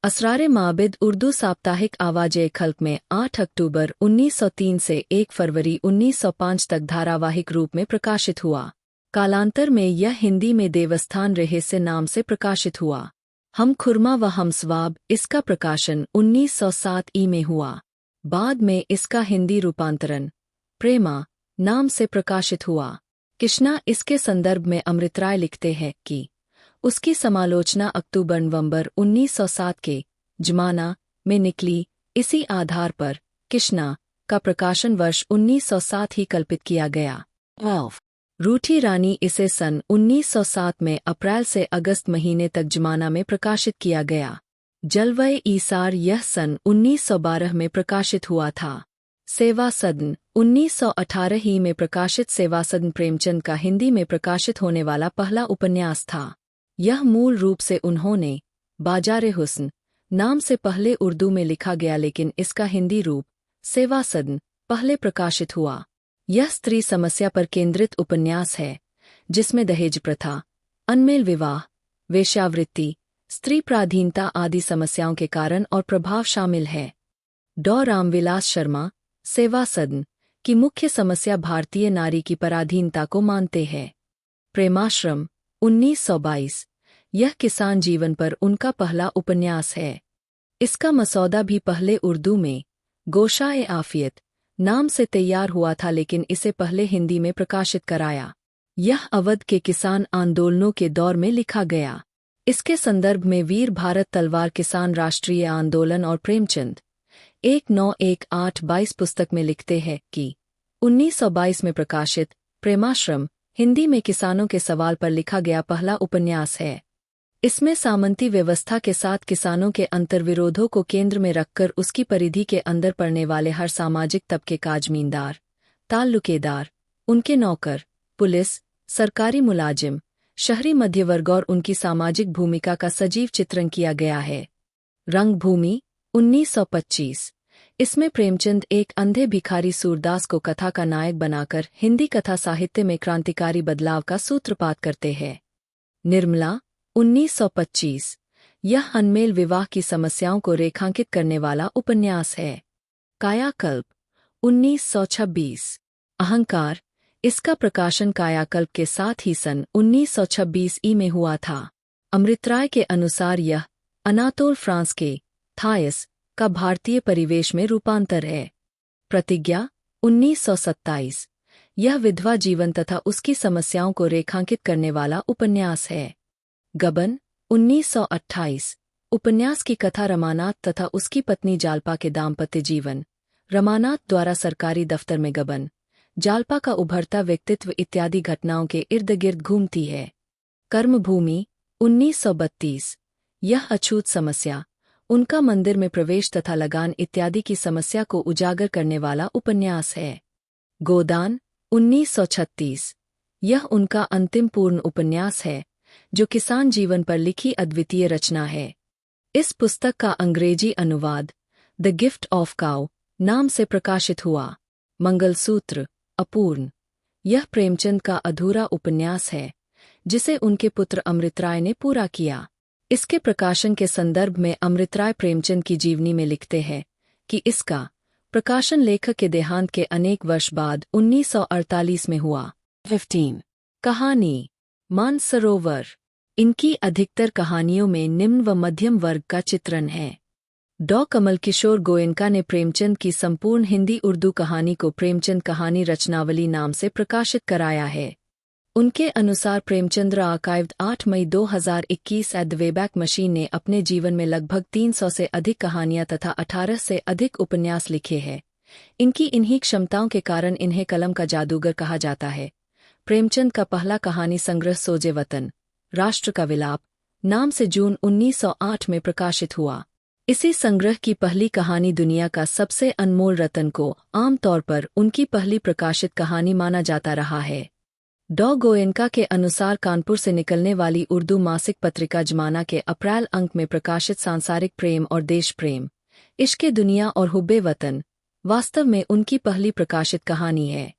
असरार माबिद उर्दू साप्ताहिक आवाज़े खल्क में 8 अक्टूबर 1903 से 1 फरवरी 1905 तक धारावाहिक रूप में प्रकाशित हुआ। कालांतर में यह हिंदी में देवस्थान रहस्य नाम से प्रकाशित हुआ। हम खुरमा व हम स्वाब इसका प्रकाशन 1907 में हुआ। बाद में इसका हिंदी रूपांतरण प्रेमा नाम से प्रकाशित हुआ। कृष्णा इसके संदर्भ में अमृतराय लिखते हैं कि उसकी समालोचना अक्टूबर-नवंबर 1907 के जमाना में निकली। इसी आधार पर कृष्णा का प्रकाशन वर्ष 1907 ही कल्पित किया गया। रूठी रानी इसे सन 1907 में अप्रैल से अगस्त महीने तक जमाना में प्रकाशित किया गया। जलवय ईसार यह सन 1912 में प्रकाशित हुआ था। सेवा सदन 1918 ही में प्रकाशित सेवा सदन प्रेमचंद का हिंदी में प्रकाशित होने वाला पहला उपन्यास था। यह मूल रूप से उन्होंने बाजारे हुस्न नाम से पहले उर्दू में लिखा गया, लेकिन इसका हिंदी रूप सेवा सदन पहले प्रकाशित हुआ। यह स्त्री समस्या पर केंद्रित उपन्यास है, जिसमें दहेज प्रथा, अनमेल विवाह, वेश्यावृत्ति, स्त्री पराधीनता आदि समस्याओं के कारण और प्रभाव शामिल है। डॉ रामविलास शर्मा सेवा सदन की मुख्य समस्या भारतीय नारी की पराधीनता को मानते हैं। प्रेमाश्रम 1922 यह किसान जीवन पर उनका पहला उपन्यास है। इसका मसौदा भी पहले उर्दू में गोशाए आफियत नाम से तैयार हुआ था, लेकिन इसे पहले हिंदी में प्रकाशित कराया। यह अवध के किसान आंदोलनों के दौर में लिखा गया। इसके संदर्भ में वीर भारत तलवार किसान राष्ट्रीय आंदोलन और प्रेमचंद 1918-22 पुस्तक में लिखते हैं कि 1922 में प्रकाशित प्रेमाश्रम हिंदी में किसानों के सवाल पर लिखा गया पहला उपन्यास है। इसमें सामंती व्यवस्था के साथ किसानों के अंतर्विरोधों को केंद्र में रखकर उसकी परिधि के अंदर पड़ने वाले हर सामाजिक तबके का जमींदार, ताल्लुकेदार, उनके नौकर, पुलिस, सरकारी मुलाजिम, शहरी मध्यवर्ग और उनकी सामाजिक भूमिका का सजीव चित्रण किया गया है। रंगभूमि 1925 इसमें प्रेमचंद एक अंधे भिखारी सूरदास को कथा का नायक बनाकर हिंदी कथा साहित्य में क्रांतिकारी बदलाव का सूत्रपात करते हैं। निर्मला 1925 यह अनमेल विवाह की समस्याओं को रेखांकित करने वाला उपन्यास है। कायाकल्प 1926 अहंकार इसका प्रकाशन कायाकल्प के साथ ही सन 1926 में हुआ था। अमृतराय के अनुसार यह अनातोल फ्रांस के थायस का भारतीय परिवेश में रूपांतर है। प्रतिज्ञा 1927 यह विधवा जीवन तथा उसकी समस्याओं को रेखांकित करने वाला उपन्यास है। गबन 1928 उपन्यास की कथा रमानाथ तथा उसकी पत्नी जालपा के दाम्पत्य जीवन, रमानाथ द्वारा सरकारी दफ्तर में गबन, जालपा का उभरता व्यक्तित्व इत्यादि घटनाओं के इर्द गिर्द घूमती है। कर्मभूमि 1932 यह अछूत समस्या, उनका मंदिर में प्रवेश तथा लगान इत्यादि की समस्या को उजागर करने वाला उपन्यास है। गोदान 1936 यह उनका अंतिम पूर्ण उपन्यास है, जो किसान जीवन पर लिखी अद्वितीय रचना है। इस पुस्तक का अंग्रेजी अनुवाद द गिफ्ट ऑफ काउ नाम से प्रकाशित हुआ। मंगलसूत्र अपूर्ण यह प्रेमचंद का अधूरा उपन्यास है, जिसे उनके पुत्र अमृतराय ने पूरा किया। इसके प्रकाशन के संदर्भ में अमृतराय प्रेमचंद की जीवनी में लिखते हैं कि इसका प्रकाशन लेखक के देहांत के अनेक वर्ष बाद 1948 में हुआ। 15 कहानी मानसरोवर इनकी अधिकतर कहानियों में निम्न व मध्यम वर्ग का चित्रण है। डॉ कमल किशोर गोयनका ने प्रेमचंद की संपूर्ण हिंदी उर्दू कहानी को प्रेमचंद कहानी रचनावली नाम से प्रकाशित कराया है। उनके अनुसार Premchandra archived 8 May 2021 at the Wayback Machine ने अपने जीवन में लगभग 300 से अधिक कहानियां तथा 18 से अधिक उपन्यास लिखे हैं। इनकी इन्हीं क्षमताओं के कारण इन्हें कलम का जादूगर कहा जाता है। प्रेमचंद का पहला कहानी संग्रह सोजे वतन राष्ट्र का विलाप नाम से जून 1908 में प्रकाशित हुआ। इसी संग्रह की पहली कहानी दुनिया का सबसे अनमोल रतन को आमतौर पर उनकी पहली प्रकाशित कहानी माना जाता रहा है। डॉ गोयनका के अनुसार कानपुर से निकलने वाली उर्दू मासिक पत्रिका जमाना के अप्रैल अंक में प्रकाशित सांसारिक प्रेम और देश प्रेम, इश्क़े दुनिया और हुब्बे वतन वास्तव में उनकी पहली प्रकाशित कहानी है।